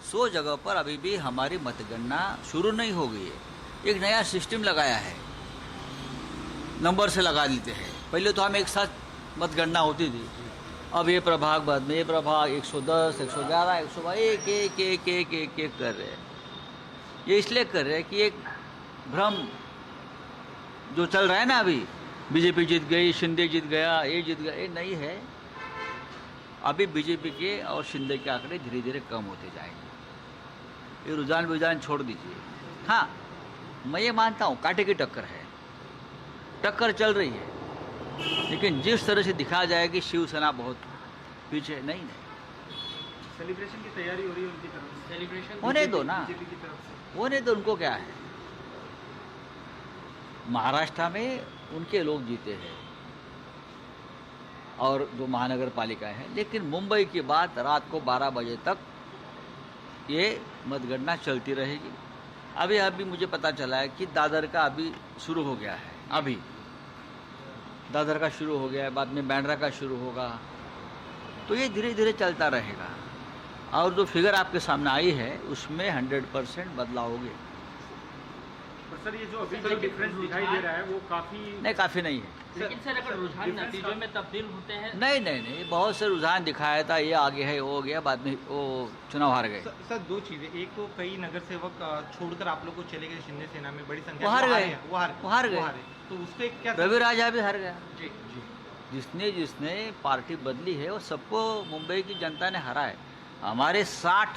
100 जगह पर अभी भी हमारी मतगणना शुरू नहीं हो गई है। एक नया सिस्टम लगाया है, नंबर से लगा देते हैं। पहले तो हम एक साथ मतगणना होती थी, अब ये प्रभाग बाद में ये प्रभाग 110, 111, 112 एक एक एक एक एक एक कर रहे हैं। ये इसलिए कर रहे हैं कि एक भ्रम जो चल रहा है ना, अभी बीजेपी जीत गई, शिंदे जीत गया, ये जीत गया, ये नहीं है। अभी बीजेपी के और शिंदे के आंकड़े धीरे धीरे कम होते जाएंगे। ये रुझान छोड़ दीजिए। हाँ, मैं ये मानता हूँ कांटे की टक्कर है, टक्कर चल रही है, लेकिन जिस तरह से दिखाया जाए कि शिवसेना बहुत पीछे, नहीं। सेलिब्रेशन की तैयारी हो रही है उनकी तरफ से। सेलिब्रेशन होने दो ना, बीजेपी की तरफ से होने दो, उनको क्या है। महाराष्ट्र में उनके लोग जीते हैं और जो महानगर पालिकाएं हैं, लेकिन मुंबई की बात रात को 12 बजे तक ये मतगणना चलती रहेगी। अभी मुझे पता चला है कि दादर का अभी शुरू हो गया है, अभी दादर का शुरू हो गया है, बाद में बैंड्रा का शुरू होगा, तो ये धीरे धीरे चलता रहेगा। और जो फिगर आपके सामने आई है उसमें 100% बदलाव हो गया। पर सर ये जो अभी जो डिफरेंस दिखाई दे रहा है वो काफ़ी नहीं है। लेकिन सर अगर रुझान नतीजों में तब्दील होते हैं। नहीं, बहुत से रुझान दिखाया था, ये आगे है, वो हो गया, बाद में वो चुनाव हार गए। सर दो चीजें, एक तो कई नगर सेवक छोड़कर आप लोग को चले गए शिंदे सेना में, बड़ी संख्या वो हार गए, तो उसके क्या रवि राजा भी हार गया। जी जिसने पार्टी बदली है वो सबको मुंबई की जनता ने हरा है। हमारे 60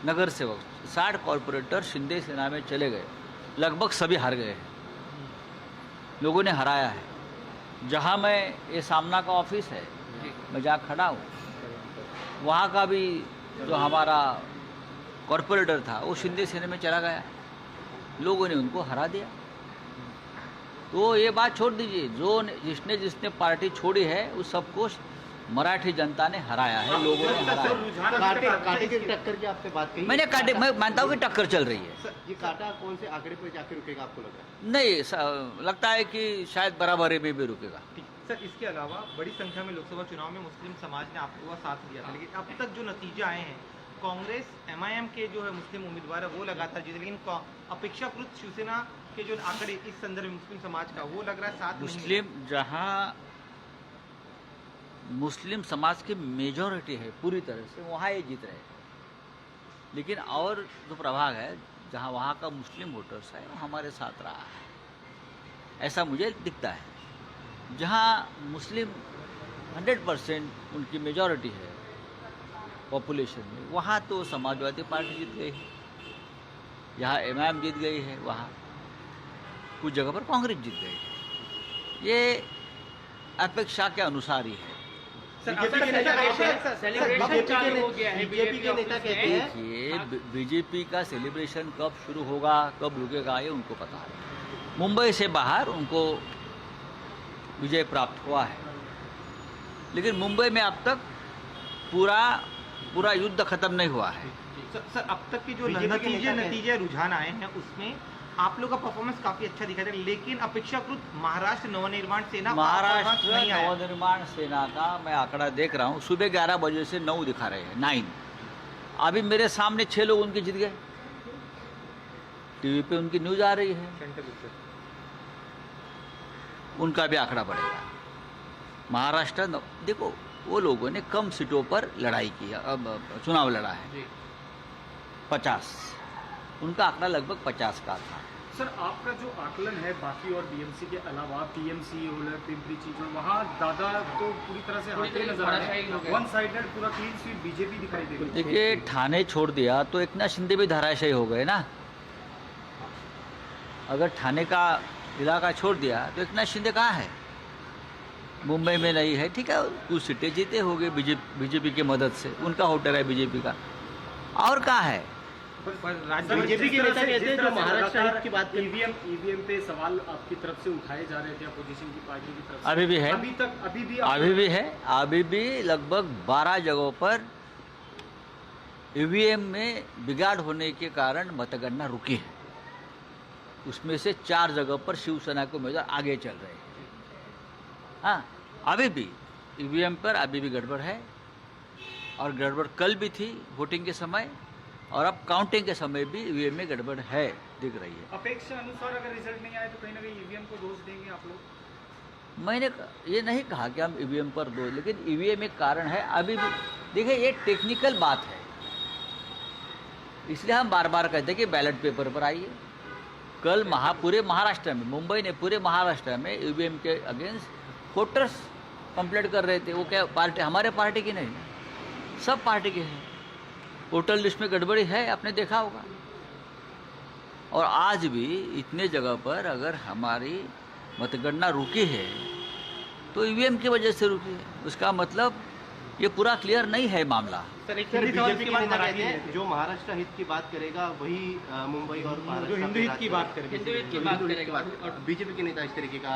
नगर सेवक, 60 कॉरपोरेटर शिंदे सेना में चले गए, लगभग सभी हार गए हैं, लोगों ने हराया है। जहाँ मैं ये सामना का ऑफिस है, मैं जहाँ खड़ा हूँ, वहाँ का भी जो हमारा कॉरपोरेटर था वो शिंदे सेना में चला गया, लोगों ने उनको हरा दिया। तो ये बात छोड़ दीजिए, जिसने पार्टी छोड़ी है उस सबको मराठी जनता ने हराया है, लोगों ने हराया। कांटे की टक्कर की आपने बात कही। मैं मानता हूँ कि टक्कर चल रही है। सर ये कांटा कौन से आंकड़े पर जाके रुकेगा आपको लग रहा है? नहीं, लगता है कि शायद बराबरी में भी रुकेगा। सर इसके अलावा बड़ी संख्या में लोकसभा चुनाव में मुस्लिम समाज ने आपको साथ दिया था, लेकिन अब तक जो नतीजे आए हैं, कांग्रेस MIM के जो है मुस्लिम उम्मीदवार है वो लगातार जीते, लेकिन अपेक्षाकृत शिवसेना के जो आंकड़े इस संदर्भ में मुस्लिम समाज का वो लग रहा है साथ मुस्लिम, जहाँ मुस्लिम समाज की मेजॉरिटी है पूरी तरह से, वहाँ ये जीत रहे हैं। लेकिन और जो प्रभाग है जहाँ वहाँ का मुस्लिम वोटर्स है वो हमारे साथ रहा है, ऐसा मुझे दिखता है। जहाँ मुस्लिम 100% उनकी मेजॉरिटी है पॉपुलेशन में, वहाँ तो समाजवादी पार्टी जीत गई है, यहाँ MIM जीत गई है, वहाँ कुछ जगह पर कांग्रेस जीत गई है। ये अपेक्षा के अनुसार ही है। देखिए, बीजेपी का सेलिब्रेशन कब शुरू होगा, कब रुकेगा, ये उनको पता है। मुंबई से बाहर उनको विजय प्राप्त हुआ है, लेकिन मुंबई में अब तक पूरा युद्ध खत्म नहीं हुआ है। सर अब तक की जो नतीजे रुझान आए हैं उसमें आप लोग का परफॉर्मेंस काफी अच्छा दिखाई दे रहा है, लेकिन अपेक्षाकृत महाराष्ट्र नवनिर्माण सेना का मैं आंकड़ा देख रहा हूँ, सुबह 11 बजे से 9 दिखा रहे हैं, 9। अभी मेरे सामने 6 लोग उनके जीत गए, टीवी पे उनकी न्यूज आ रही है, उनका भी आंकड़ा बढ़ेगा। महाराष्ट्र देखो, वो लोगों ने कम सीटों पर लड़ाई की, अब चुनाव लड़ा है 50, उनका आंकड़ा लगभग 50 का था। सर आपका जो आकलन है बाकी और BMC के अलावा PMC पिंपरी चिंचवड, वहाँ दादा तो पूरी तरह से हारते नजर आ रहे हैं, वन साइडेड पूरा क्लीन स्वीप बीजेपी दिखाई दे रही है। देखिए, ठाणे छोड़ दिया तो एकनाथ शिंदे भी धाराशायी हो गए ना। अगर ठाणे का इलाका छोड़ दिया तो एकनाथ शिंदे कहाँ है? मुंबई में नहीं है, ठीक है, कुछ सीटें जीते हो गए बीजेपी की मदद से, उनका होटल है बीजेपी का, और कहाँ है? बीजेपी के नेता कहते हैं जो महाराष्ट्र की बात EVM पे सवाल आपकी तरफ से उठाए जा रहे थे अपोजिशन की पार्टी की तरफ से, अभी भी है, अभी भी लगभग 12 जगहों पर EVM में बिगाड़ होने के कारण मतगणना रुकी है। उसमें से 4 जगह पर शिवसेना के उम्मीदवार आगे चल रहे हैं। हाँ, अभी भी EVM पर अभी भी गड़बड़ है, और गड़बड़ कल भी थी वोटिंग के समय, और अब काउंटिंग के समय भी ईवीएम में गड़बड़ है, दिख रही है। अपेक्षा अनुसार अगर रिजल्ट नहीं आए तो कहीं ना कहीं ईवीएम को दोष देंगे आप लोग? मैंने ये नहीं कहा कि हम ईवीएम पर दो, लेकिन ईवीएम एक कारण है। अभी भी देखिए ये टेक्निकल बात है, इसलिए हम बार बार कहते हैं कि बैलेट पेपर पर आइए। कल पूरे महाराष्ट्र में, मुंबई ने पूरे महाराष्ट्र में ईवीएम के अगेंस्ट वोटर्स कंप्लेंट कर रहे थे। वो क्या पार्टी, हमारे पार्टी की नहीं, सब पार्टी के हैं। वोटर लिस्ट में गड़बड़ी है, आपने देखा होगा। और आज भी इतने जगह पर अगर हमारी मतगणना रुकी है तो ईवीएम की वजह से रुकी है, उसका मतलब ये पूरा क्लियर नहीं है मामला। सर एक सर, बीजेपी के नेता मराठी कहते हैं है। जो महाराष्ट्र हित की बात करेगा वही मुंबई और महाराष्ट्र जो हिंदू हित की बात करेगा, हिंदू हित की बात करेगा। बीजेपी के नेता इस तरीके का